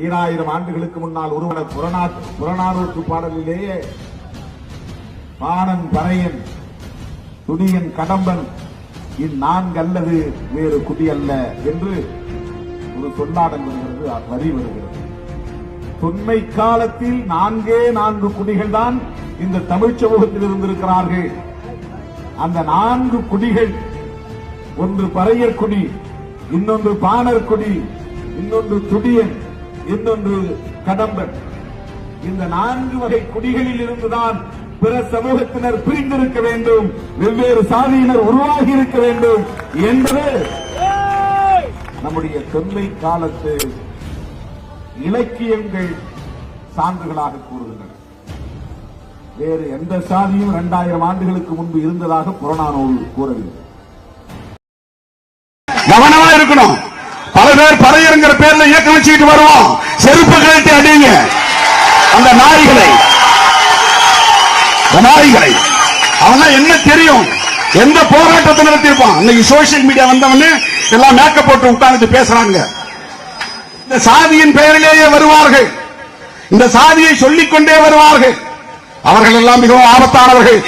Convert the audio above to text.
2000 ஆண்டுகளுக்கு முன்னால் உருவான புறநானூற்று பாடலிலேயே பாணன் பறையன் துடியன் கடம்பன் இந்நான்கு அல்லது வேறு குடி அல்ல என்று ஒரு சொல்லாடல் வருகிறது, வரி வருகிறது. தொன்மை காலத்தில் 4 குடிகள் தான் இந்த தமிழ் சமூகத்தில் இருந்திருக்கிறார்கள். அந்த 4 குடிகள், ஒன்று பறையர் குடி, இன்னொன்று பாணர் குடி, இன்னொன்று துடியன், இன்னொன்று கடம்பன். இந்த 4 வகை குடிகளில் இருந்துதான் பிற சமூகத்தினர் பிரிந்திருக்க வேண்டும், வெவ்வேறு சாதியினர் உருவாகி இருக்க வேண்டும் என்பது நம்முடைய தொன்மை காலத்து இலக்கியங்கள் சான்றுகளாக கூறுகின்றன. வேறு எந்த சாதியும் 2000 ஆண்டுகளுக்கு முன்பு இருந்ததாக புறநானூறு கூறவில்லை. கவனமா இருக்கணும். பல பேர் பறையருங்கிற பேர்ல இயக்கம் வச்சுக்கிட்டு வருவோம். செருப்பு கழட்டி அடிங்க அந்த நாய்களை. அவன் என்ன தெரியும், எந்த போராட்டத்தை நடத்திருப்பான். இன்னைக்கு சோசியல் மீடியா வந்தவன்னு எல்லாம் மேக்கப் போட்டு உட்கார்ந்து பேசுறாங்க. இந்த சாதியின் பெயரிலேயே வருவார்கள், இந்த சாதியை சொல்லிக் கொண்டே வருவார்கள். அவர்கள் எல்லாம் மிகவும் ஆபத்தானவர்கள்.